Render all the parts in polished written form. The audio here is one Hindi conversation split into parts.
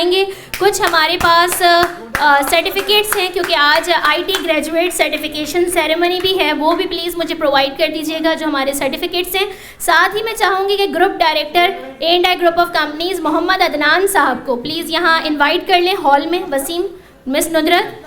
बढ़ाएंगे। कुछ हमारे पास सर्टिफिकेट्स हैं, क्योंकि आज IT ग्रेजुएट सर्टिफिकेशन सेरेमनी भी है, वो भी प्लीज़ मुझे प्रोवाइड कर दीजिएगा जो हमारे सर्टिफिकेट्स हैं। साथ ही मैं चाहूँगी कि group director A&I group of companies Mohammad Adnan साहब को प्लीज़ यहाँ इन्वाइट कर लें हॉल में। वसीम, मिस नुदरत,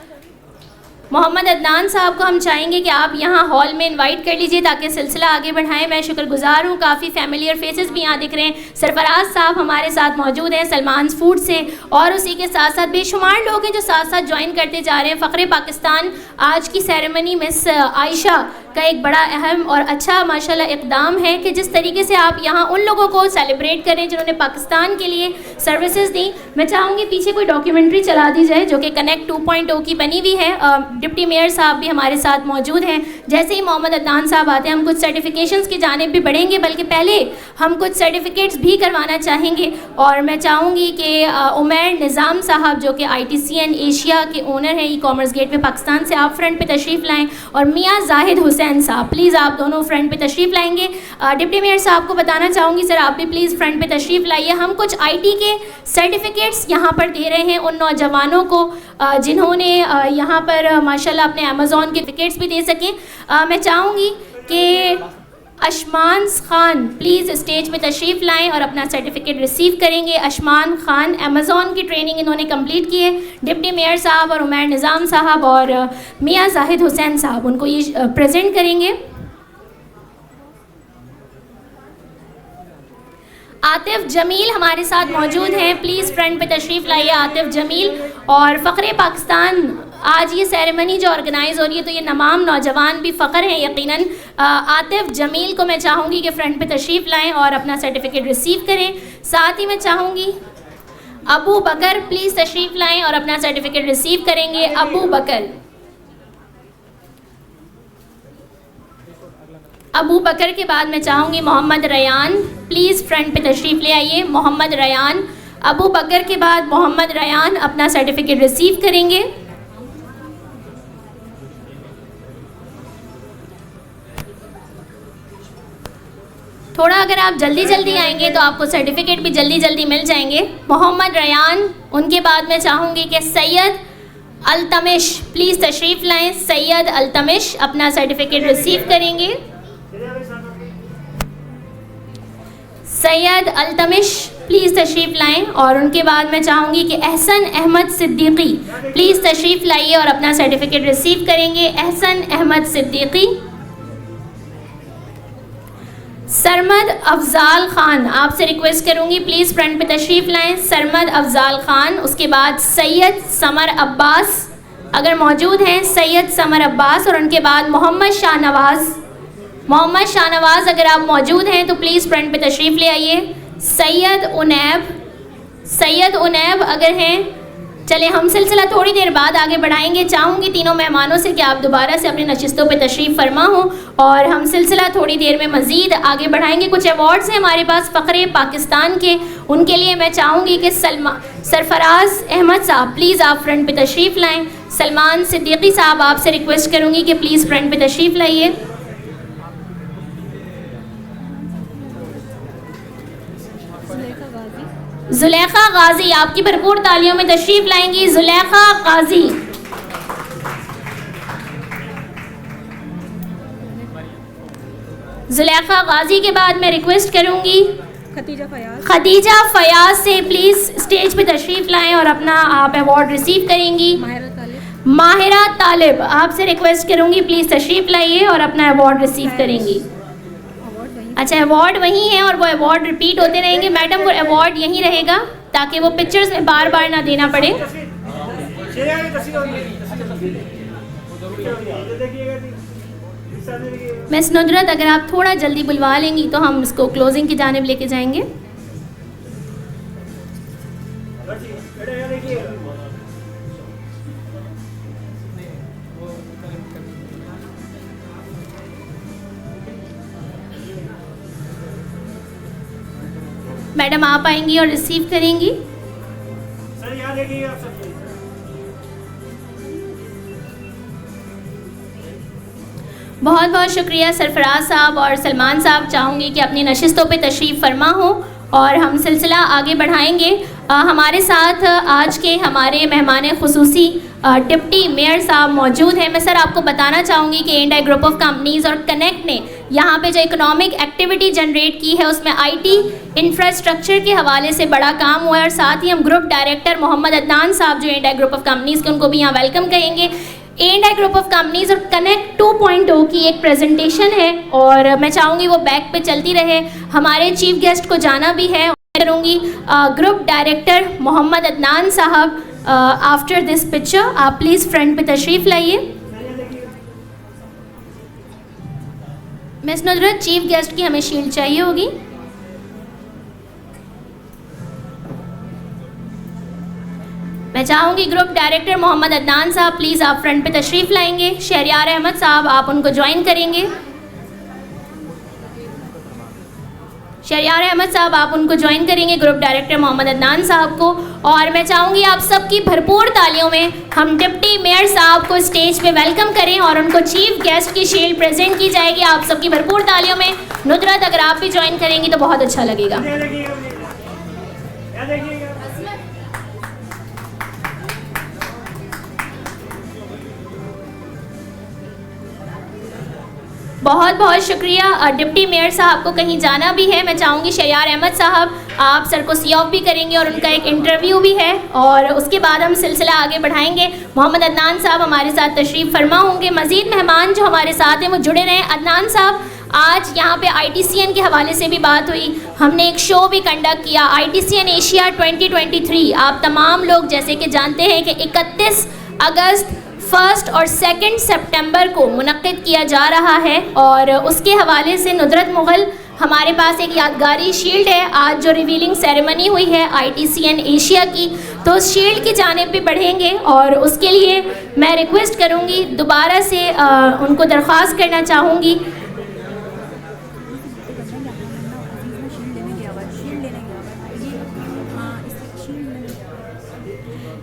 मोहम्मद अदनान साहब को हम चाहेंगे कि आप यहाँ हॉल में इनवाइट कर लीजिए ताकि सिलसिला आगे बढ़ाएं। मैं शुक्रगुजार हूँ, काफ़ी फैमिलियर फेसेस भी यहाँ दिख रहे हैं। सरफराज साहब हमारे साथ मौजूद हैं सलमान फूड से, और उसी के साथ साथ बेशुमार लोग हैं जो साथ साथ ज्वाइन करते जा रहे हैं। फ़ख्रे पाकिस्तान आज की सेरेमनी मिस आयशा का एक बड़ा अहम और अच्छा माशाल्लाह इक़दाम है कि जिस तरीके से आप यहाँ उन लोगों को सेलिब्रेट करें जिन्होंने पाकिस्तान के लिए सर्विसेज दी। मैं चाहूँगी पीछे कोई डॉक्यूमेंट्री चला दी जाए जो कि कनेक्ट 2.0 की बनी हुई है। डिप्टी मेयर साहब भी हमारे साथ मौजूद हैं। जैसे ही मोहम्मद अदनान साहब आते हैं हम कुछ सर्टिफिकेशंस की जानिब भी बढ़ेंगे, बल्कि पहले हम कुछ सर्टिफिकेट्स भी करवाना चाहेंगे। और मैं चाहूँगी कि उमैर निज़ाम साहब जो कि ITCN एशिया के ओनर हैं ई-कॉमर्स गेटवे पाकिस्तान से, आप फ्रंट पे तशरीफ़ लाएँ। और मियाँ जाहिद हुसैन साहब प्लीज़ आप दोनों फ्रंट पे तशरीफ़ लाएंगे। डिप्टी मेयर साहब को बताना चाहूँगी सर आप भी प्लीज़ फ्रंट पे तशरीफ़ लाइए। हम कुछ IT के सर्टिफिकेट्स यहाँ पर दे रहे हैं उन नौजवानों को जिन्होंने यहाँ पर माशाल्लाह अपने अमेज़ॉन के सर्टिफिकेट्स भी दे सकें। मैं चाहूँगी कि अशमान खान प्लीज़ स्टेज पे तशरीफ़ लाएं और अपना सर्टिफिकेट रिसीव करेंगे। अशमान खान अमेज़ॉन की ट्रेनिंग इन्होंने कंप्लीट की है। डिप्टी मेयर साहब और उमैर निज़ाम साहब और मियाँ जाहिद हुसैन साहब उनको ये प्रेजेंट करेंगे। आतिफ जमील हमारे साथ मौजूद हैं, प्लीज़ फ्रंट पे तशरीफ़ लाइए आतिफ जमील। और फ़ख्रे पाकिस्तान आज ये सेरेमनी जो ऑर्गेनाइज़ हो रही है तो ये तमाम नौजवान भी फ़ख्र हैं यकीनन। आतिफ जमील को मैं चाहूँगी कि फ़्रंट पे तशरीफ़ लाएं और अपना सर्टिफिकेट रिसीव करें। साथ ही मैं चाहूँगी अबू बकर प्लीज़ तशरीफ़ लाएं और अपना सर्टिफिकेट रिसीव करेंगे। अबू बकर के बाद मैं चाहूँगी मोहम्मद रयान प्लीज़ फ्रंट पे तशरीफ़ ले आइए। मोहम्मद रयान, अबू बकर के बाद मोहम्मद रयान अपना सर्टिफिकेट रिसीव करेंगे। थोड़ा अगर आप जल्दी जल्दी आएंगे तो आपको सर्टिफिकेट भी जल्दी जल्दी मिल जाएंगे। मोहम्मद रयान, उनके बाद मैं चाहूँगी कि सैयद अल्तमिश प्लीज़ तशरीफ़ लाएं। सैयद अल्तमिश अपना सर्टिफिकेट रिसीव करेंगे। सैयद अल्तमिश प्लीज़ तशरीफ़ लाएं। और उनके बाद मैं चाहूँगी कि एहसन अहमद सिद्दीकी प्लीज़ तशरीफ़ लाइए और अपना सर्टिफिकेट रिसीव करेंगे। एहसन अहमद सिद्दीकी। सरमद अफजाल खान, आपसे रिक्वेस्ट करूँगी प्लीज़ फ्रंट पे तशरीफ़ लाएं। सरमद अफजाल खान। उसके बाद सैयद समर अब्बास अगर मौजूद हैं, सैयद समर अब्बास। और उनके बाद मोहम्मद शाहनवाज़। मोहम्मद शाहनवाज़ अगर आप मौजूद हैं तो प्लीज़ फ्रंट पे तशरीफ़ ले आइए। सैयद उनैब, सैयद उनैब अगर हैं, चलें हम सिलसिला थोड़ी देर बाद आगे बढ़ाएंगे। चाहूँगी तीनों मेहमानों से कि आप दोबारा से अपनी नशिस्तों पे तशरीफ़ फरमा हो और हम सिलसिला थोड़ी देर में मज़ीद आगे बढ़ाएंगे। कुछ अवार्ड्स हैं हमारे पास फ़ख्रे पाकिस्तान के, उनके लिए मैं चाहूँगी कि सरफराज अहमद साहब प्लीज़ आप फ्रंट पे तशरीफ़ लाएँ। सलमान सिद्दीकी साहब आपसे रिक्वेस्ट करूँगी कि प्लीज़ फ्रंट पे तशरीफ़ लाइए। जुलेखा गाजी आपकी भरपूर तालियों में तशरीफ़ लाएंगी। जुलेखा गाजी। जुलेखा गाजी के बाद मैं रिक्वेस्ट करूंगी खदीजा फयाज से प्लीज़ स्टेज पे तशरीफ़ लाएं और अपना आप अवार्ड रिसीव करेंगी। माहिरा तालिब आपसे रिक्वेस्ट करूंगी प्लीज़ तशरीफ़ लाइए और अपना अवार्ड रिसीव करेंगी। अच्छा, अवार्ड वही है और वो अवार्ड रिपीट होते रहेंगे। मैडम वो अवार्ड यहीं रहेगा ताकि वो पिक्चर्स में बार बार ना देना पड़े। मिस नुदरत अगर आप थोड़ा जल्दी बुलवा लेंगी तो हम इसको क्लोजिंग की जानिब लेके जाएंगे। मैडम आप आएंगी और रिसीव करेंगी। सर यहाँ देखिए आप सब। बहुत बहुत शुक्रिया सरफराज साहब और सलमान साहब। चाहूँगी कि अपनी नशिस्तों पे तशरीफ़ फरमा हो और हम सिलसिला आगे बढ़ाएंगे। हमारे साथ आज के हमारे मेहमान खुसूसी डिप्टी मेयर साहब मौजूद हैं। मैं सर आपको बताना चाहूँगी कि इंडिया ग्रुप ऑफ कंपनीज़ और कनेक्ट ने यहाँ पे जो इकोनॉमिक एक्टिविटी जनरेट की है उसमें आईटी इंफ्रास्ट्रक्चर के हवाले से बड़ा काम हुआ है, और साथ ही हम ग्रुप डायरेक्टर मोहम्मद अदनान साहब जो इंडिया ग्रुप ऑफ कंपनीज़ के, उनको भी यहाँ वेलकम कहेंगे। इंडिया ग्रुप ऑफ कंपनीज़ और कनेक्ट 2.0 की एक प्रेजेंटेशन है और मैं चाहूँगी वो बैक पे चलती रहे। हमारे चीफ गेस्ट को जाना भी है, करूँगी ग्रुप डायरेक्टर मोहम्मद अदनान साहब आफ्टर दिस पिक्चर। आप प्लीज़ फ्रंट पे तशरीफ़ लाइए। मिस नुसरत, चीफ गेस्ट की हमें शील्ड चाहिए होगी। मैं चाहूँगी ग्रुप डायरेक्टर मोहम्मद अदनान साहब प्लीज़ आप फ्रंट पे तशरीफ़ लाएंगे। शहरियार अहमद साहब आप उनको ज्वाइन करेंगे। शहरियार अहमद साहब आप उनको ज्वाइन करेंगे, ग्रुप डायरेक्टर मोहम्मद अदनान साहब को। और मैं चाहूँगी आप सबकी भरपूर तालियों में हम डिप्टी मेयर साहब को स्टेज पे वेलकम करें और उनको चीफ गेस्ट की शील्ड प्रेजेंट की जाएगी। आप सबकी भरपूर तालियों में। नुसरत, अगर आप भी ज्वाइन करेंगी तो बहुत अच्छा लगेगा। बहुत बहुत शुक्रिया। डिप्टी मेयर साहब को कहीं जाना भी है। मैं चाहूँगी शहरियार अहमद साहब आप सर को सी ऑफ भी करेंगे और उनका एक इंटरव्यू भी है और उसके बाद हम सिलसिला आगे बढ़ाएंगे। मोहम्मद अदनान साहब हमारे साथ तशरीफ़ फरमा होंगे। मज़ीद मेहमान जो हमारे साथ हैं वो जुड़े रहें। अदनान साहब, आज यहाँ पे ITCN के हवाले से भी बात हुई, हमने एक शो भी कंडक्ट किया ITCN एशिया 2023। आप तमाम लोग जैसे कि जानते हैं कि 31 अगस्त 1 और 2 सितंबर को मुनक्किद किया जा रहा है और उसके हवाले से नुसरत मुग़ल हमारे पास एक यादगारी शील्ड है। आज जो रिवीलिंग सेरेमनी हुई है ITCN एशिया की, तो उस शील्ड की जानिब भी बढ़ेंगे और उसके लिए मैं रिक्वेस्ट करूँगी, दोबारा से उनको दरख्वास्त करना चाहूँगी।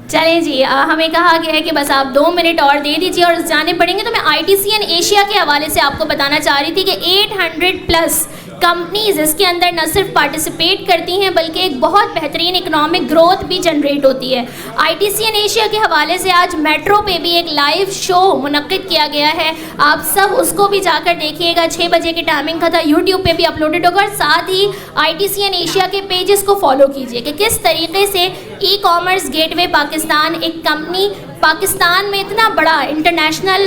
चलें जी, हमें कहा गया है कि बस आप 2 मिनट और दे दीजिए और जाने पड़ेंगे। तो मैं ITCN एशिया के हवाले से आपको बताना चाह रही थी कि 800+ कंपनीज़ इसके अंदर न सिर्फ पार्टिसिपेट करती हैं बल्कि एक बहुत बेहतरीन इकनॉमिक ग्रोथ भी जनरेट होती है। ITCN एशिया के हवाले से आज मेट्रो पे भी एक लाइव शो मुनक्किद किया गया है, आप सब उसको भी जाकर देखिएगा। 6 बजे की टाइमिंग का था, यूट्यूब पे भी अपलोडेड होगा। और साथ ही ITCN एशिया के पेजेस को फॉलो कीजिए कि किस तरीके से ई-कॉमर्स गेटवे पाकिस्तान एक कंपनी पाकिस्तान में इतना बड़ा इंटरनेशनल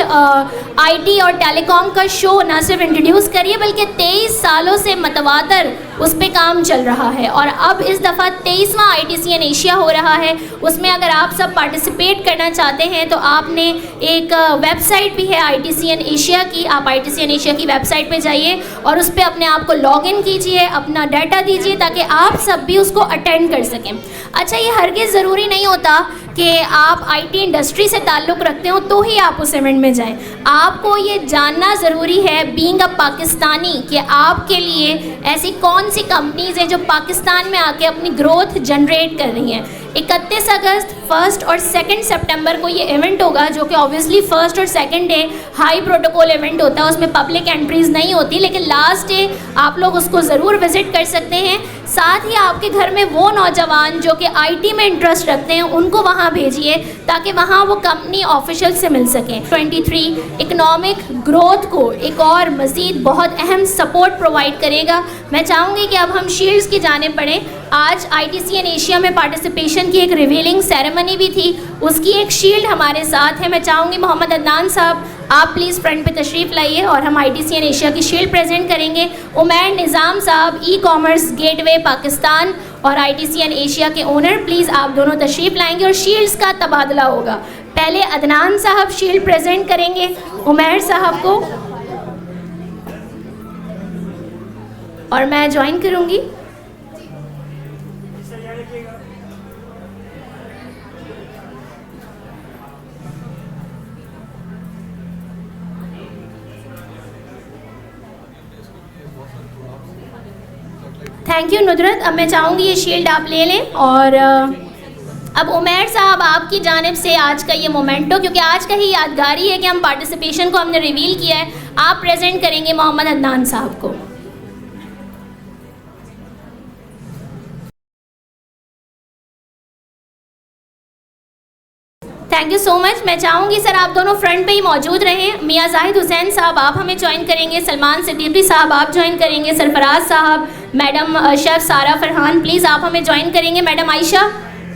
IT और टेलीकॉम का शो ना सिर्फ इंट्रोड्यूस करिए बल्कि 23 सालों से मतवातर उस पर काम चल रहा है और अब इस दफ़ा 23वां ITCN एशिया हो रहा है। उसमें अगर आप सब पार्टिसिपेट करना चाहते हैं तो आपने एक वेबसाइट भी है ITCN एशिया की, आप ITCN एशिया की वेबसाइट पे जाइए और उस पर अपने आप को लॉगिन कीजिए, अपना डाटा दीजिए ताकि आप सब भी उसको अटेंड कर सकें। अच्छा, ये हरगिज़ ज़रूरी नहीं होता कि आप IT इंडस्ट्री से ताल्लुक़ रखते हो तो ही आप उस इवेंट में जाएं। आपको ये जानना ज़रूरी है बीइंग अ पाकिस्तानी कि आपके लिए ऐसी कौन सी कंपनीज़ हैं जो पाकिस्तान में आके अपनी ग्रोथ जनरेट कर रही हैं। 31 अगस्त 1 और 2 सितंबर को ये इवेंट होगा जो कि ऑब्वियसली 1st और 2nd day high protocol event होता है, उसमें पब्लिक एंट्रीज़ नहीं होती, लेकिन लास्ट डे आप लोग उसको ज़रूर विज़िट कर सकते हैं। साथ ही आपके घर में वो नौजवान जो कि IT में इंटरेस्ट रखते हैं उनको वहाँ भेजिए ताकि वहाँ वो कंपनी ऑफिशियल से मिल सकें। 23 इकनॉमिक ग्रोथ को एक और मज़ीद बहुत अहम सपोर्ट प्रोवाइड करेगा। मैं चाहूँगी कि अब हम शील्ड्स की जाने पड़ें। आज ITCN एशिया में पार्टिसिपेशन की एक रिवीलिंग सेरेमनी भी थी, उसकी एक शील्ड हमारे साथ है। मैं चाहूँगी मोहम्मद अदनान साहब आप प्लीज़ फ्रंट पे तशरीफ़ लाइए और हम ITCN एशिया की शील्ड प्रेजेंट करेंगे। उमैर निज़ाम साहब ई-कॉमर्स गेटवे पाकिस्तान और ITCN एशिया के ओनर, प्लीज़ आप दोनों तशरीफ़ लाएंगे और शील्ड्स का तबादला होगा। पहले अदनान साहब शील्ड प्रेजेंट करेंगे उमैर साहब को और मैं ज्वाइन करूँगी। Thank you Nusrat. अब मैं चाहूँगी ये शील्ड आप ले लें और अब उमैर साहब आपकी जानिब से आज का ये मोमेंटो, क्योंकि आज का ही यादगारी है कि हम पार्टिसिपेशन को हमने रिवील किया है, आप प्रेजेंट करेंगे मोहम्मद अदनान साहब को। Thank you so much. मैं चाहूँगी सर आप दोनों फ्रंट पे ही मौजूद रहें। मियाँ जाहिद हुसैन साहब आप हमें ज्वाइन करेंगे, सलमान सिद्दीकी साहब आप ज्वाइन करेंगे, सरफराज साहब, मैडम शेफ़ सारा फरहान प्लीज़ आप हमें ज्वाइन करेंगे। मैडम आयशा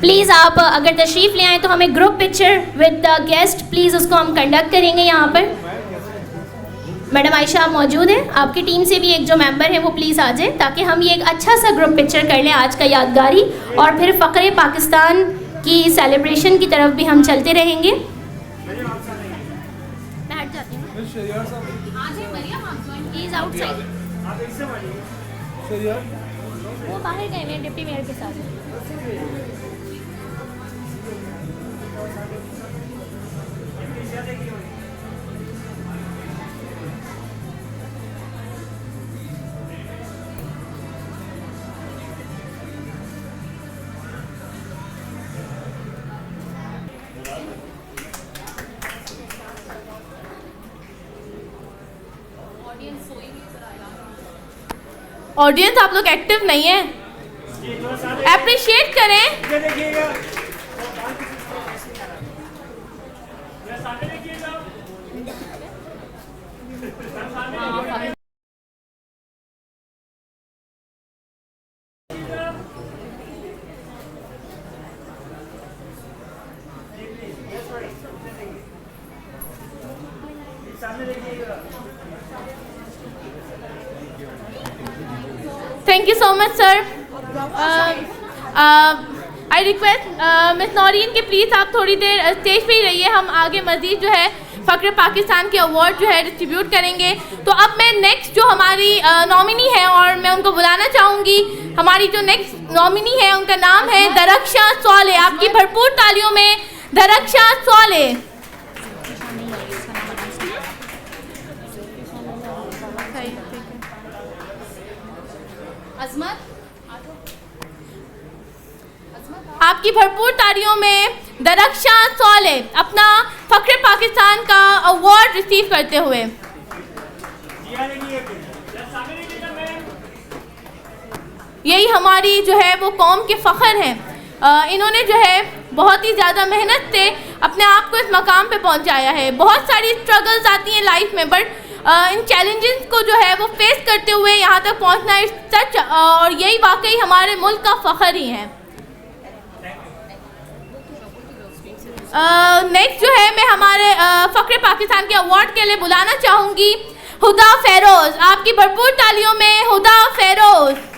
प्लीज़ आप अगर तशरीफ़ ले आएँ तो हमें group picture with the guest please उसको हम कंडक्ट करेंगे यहाँ पर। मैडम आयशा आप मौजूद हैं, आपकी टीम से भी एक जो मेंबर है वो प्लीज़ आ जाए ताकि हम ये एक अच्छा सा ग्रुप पिक्चर कर लें आज का यादगारी, और फिर फ़ख्रे पाकिस्तान की सेलिब्रेशन की तरफ भी हम चलते रहेंगे। बैठ जाती हूँ प्लीज़ आउटसाइड, वो बाहर गए हैं डिप्टी मेयर के साथ। ऑडियंस आप लोग एक्टिव नहीं है, अप्रिशिएट करें। Thank you so much, sir. I request miss Naureen कि प्लीज़ आप थोड़ी देर स्टेज पे ही रहिए, हम आगे मज़ीद जो है फ़ख्र पाकिस्तान के अवार्ड जो है डिस्ट्रीब्यूट करेंगे। तो अब मैं नेक्स्ट जो हमारी नॉमिनी है और मैं उनको बुलाना चाहूँगी। हमारी जो नेक्स्ट नॉमिनी है उनका नाम है दरख्शां स्वाले। आपकी भरपूर तालियों में दरख्शां स्वाले। आपकी भरपूर तालियों में दरख्शां स्वाले अपना फ़ख्र पाकिस्तान का अवार्ड रिसीव करते हुए। यही हमारी जो है वो कौम के फ़ख्र हैं। इन्होंने जो है बहुत ही ज़्यादा मेहनत से अपने आप को इस मकाम पे पहुंचाया है। बहुत सारी स्ट्रगल्स आती हैं लाइफ में, बट इन चैलेंजेस को जो है वो फेस करते हुए यहाँ तक पहुँचना इस सच, और यही वाकई हमारे मुल्क का फ़ख्र ही है। नेक्स्ट जो है मैं हमारे फ़ख्र पाकिस्तान के अवार्ड के लिए बुलाना चाहूँगी हुदा फेरोज़। आपकी भरपूर तालियों में हुदा फेरोज़।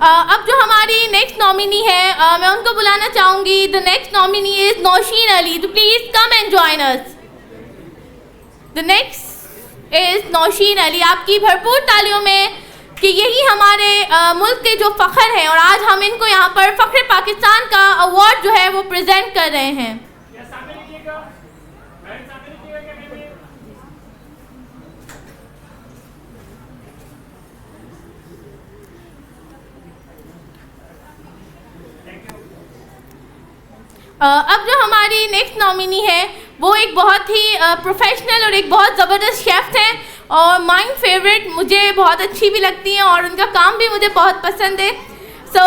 अब जो हमारी नेक्स्ट नॉमिनी है मैं उनको बुलाना चाहूँगी। The next nominee is Nausheen Ali, तो please come and join us. The next is Nausheen Ali. आपकी भरपूर तालियों में कि यही हमारे मुल्क के जो फ़ख्र हैं, और आज हम इनको यहाँ पर फ़ख्र पाकिस्तान का अवार्ड जो है वो प्रेजेंट कर रहे हैं। अब जो हमारी नेक्स्ट नॉमिनी है वो एक बहुत ही प्रोफेशनल और एक बहुत ज़बरदस्त शेफ़ हैं, और माय फेवरेट, मुझे बहुत अच्छी भी लगती हैं और उनका काम भी मुझे बहुत पसंद है। So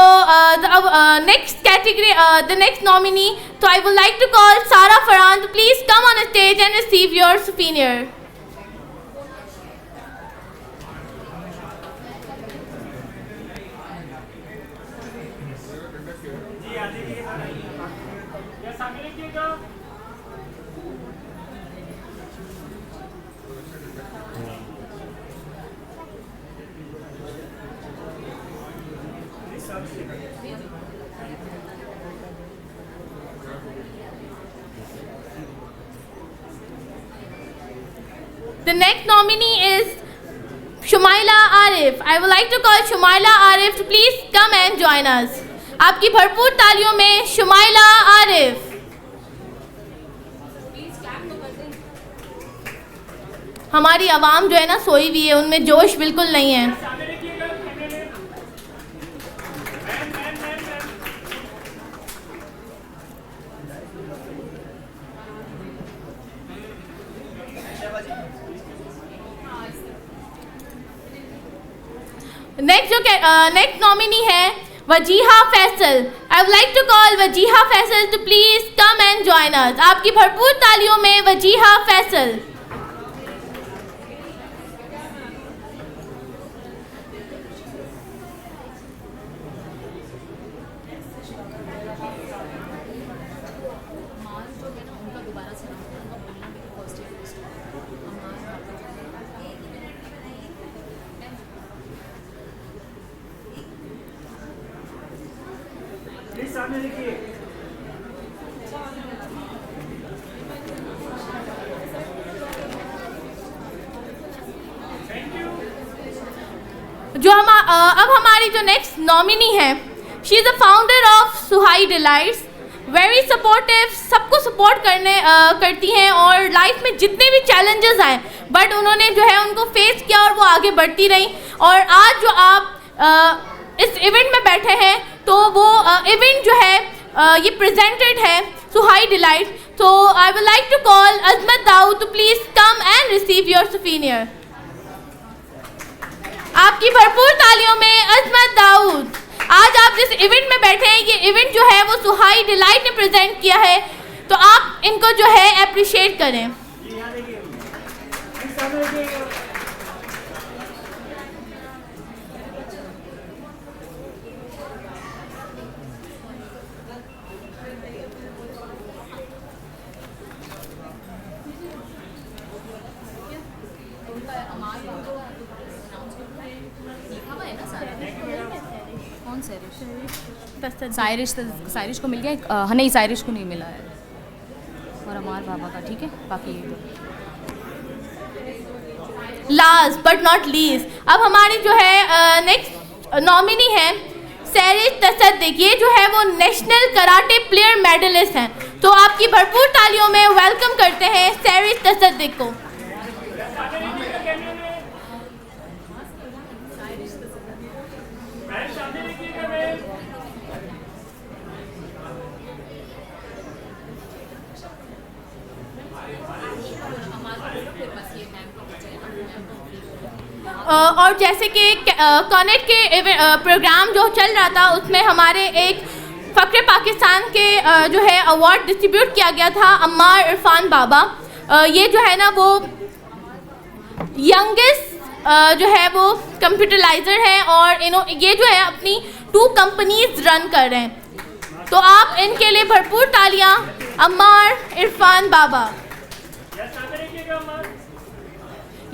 next category, the next nominee, तो I would like to call Sara Farhan, तो please come on stage and receive your souvenir. The next nominee is Shumaila Arif. I would like to call Shumaila Arif to please come and join us. आपकी भरपूर तालियों में शुमाइला आरिफ। हमारी आवाम जो है ना सोई हुई है, उनमें जोश बिल्कुल नहीं है। सामने देखिएगा कैमरे में। Ma'am ma'am ma'am ma'am. Next nominee है Wajiha Faisal. I would like to call Wajiha Faisal to please come and join us. आपकी भरपूर तालियों में वजीहा फैसल। प्लीज सामने देखिए। अब हमारी जो नेक्स्ट नॉमिनी है, she is the founder of सुहाई डिलाइट्स। वेरी सपोर्टिव, सबको सपोर्ट करती हैं और लाइफ में जितने भी चैलेंजेस आए बट उन्होंने जो है उनको फेस किया और वो आगे बढ़ती रही। और आज जो आप इस इवेंट में बैठे हैं तो वो इवेंट जो है ये प्रेजेंटेड है सुहाई डिलाइट। तो I would like to call Azmat Daud to please come and receive your souvenir. आपकी भरपूर तालियों में अजमत दाऊद। आज आप जिस इवेंट में बैठे हैं, ये इवेंट जो है वो सुहाई डिलाइट ने प्रेजेंट किया है, तो आप इनको जो है अप्रिशिएट करें। जी यहाँ देखिए। प्लीज सामने देखिएगा। कौन साइरिश साइरिश को मिल गया। हाँ नहीं, साइरिश को नहीं मिला है, और अमार बाबा का ठीक है। बाकी लास्ट बट नॉट लीस्ट, अब हमारी जो है नेक्स्ट नॉमिनी है सैरिश तसद्दिक। ये जो है वो नेशनल कराटे प्लेयर मेडलिस्ट हैं, तो आपकी भरपूर तालियों में वेलकम करते हैं सैरिश तसद्दिक को। और जैसे कि कॉनेट के प्रोग्राम जो चल रहा था उसमें हमारे एक फ़ख्र पाकिस्तान के जो है अवार्ड डिस्ट्रीब्यूट किया गया था अम्मार इरफान बाबा। ये जो है ना वो यंगेस्ट जो है वो कंप्यूटराइज़र है और ये जो है अपनी 2 कंपनीज रन कर रहे हैं, तो आप इनके लिए भरपूर तालियां अम्मार इरफान बाबा।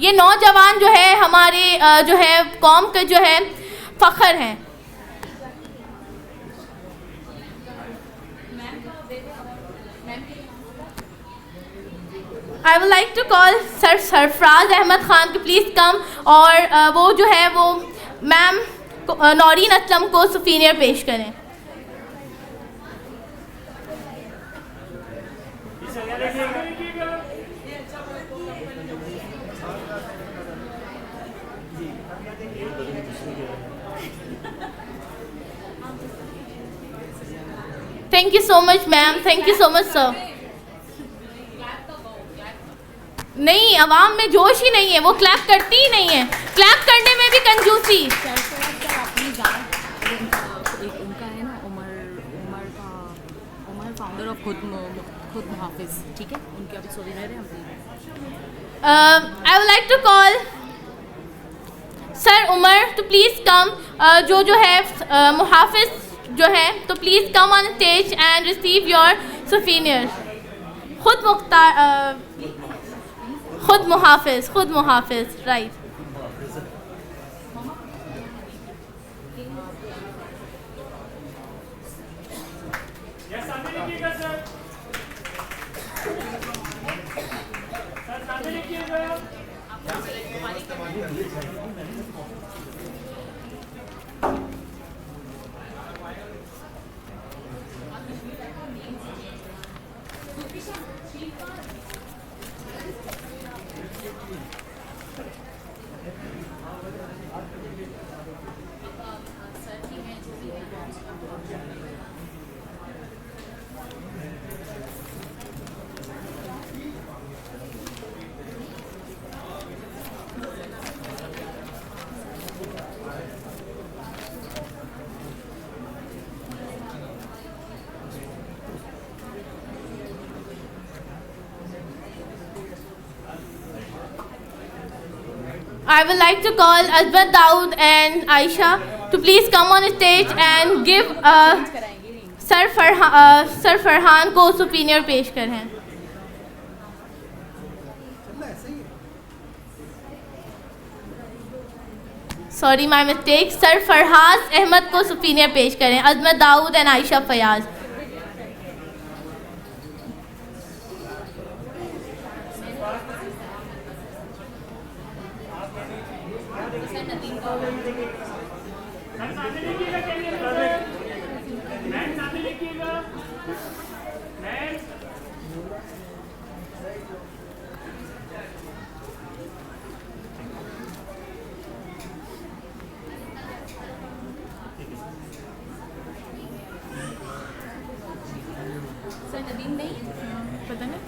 ये नौजवान जो है हमारे जो है कौम का जो है फ़ख्र हैं। I would like to call sir Sarfaraz Ahmed Khan to please come, और वो जो है वो मैम नौरीन असलम को सुफीनियर पेश करें। Thank you so much ma'am, thank you so much sir. नहीं, आवाम में जोश ही नहीं है, वो क्लैप करती ही नहीं है, क्लैप करने में भी कंजूसी। एक उनका है ना उमर फाउंडर ऑफ खुद मुहाफिज, ठीक है, उनके अभी सोविनियर है हम। I would like to call sir Umar to please come, जो है मुहाफिज जो है, तो please come on stage and receive your souvenir. खुद मुहाफिज right. I would like to call Azmat Daud and Aisha to please come on stage and give Sir Farhan को souvenir पेश करें. Sorry, my mistake. Sir Farhaz Ahmed को souvenir पेश करें. Azmat Daud and Aisha Fayaz. सामने देखिएगा, चलिए मैम सामने देखिएगा मैम. सर नदीम नहीं पता नहीं.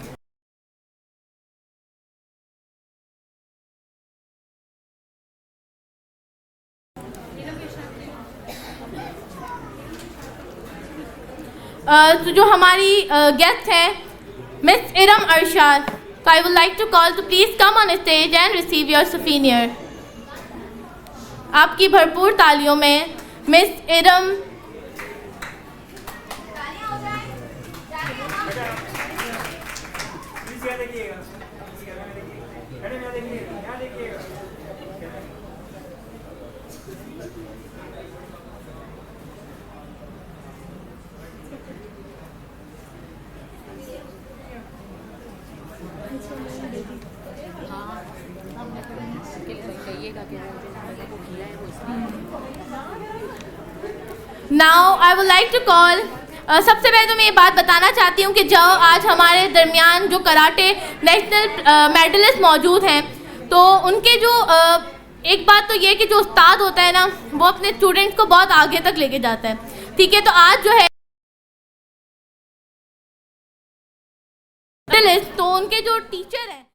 तो जो हमारी गेस्ट है miss Iram Arshad, I would like to call to please come on stage and receive your souvenir. आपकी भरपूर तालियों में मिस इरम यहाँ देखिएगा, मैडम यहाँ देखिएगा, यहाँ देखिएगा. Now I would like to call, सबसे पहले तो मैं ये बात बताना चाहती हूँ कि जो आज हमारे दरमियान जो कराटे नेशनल मेडलिस्ट मौजूद हैं, तो उनके जो एक बात तो ये कि जो उस्ताद होता है ना, वो अपने स्टूडेंट्स को बहुत आगे तक लेके जाता है. ठीक है, तो आज जो है तो उनके जो टीचर हैं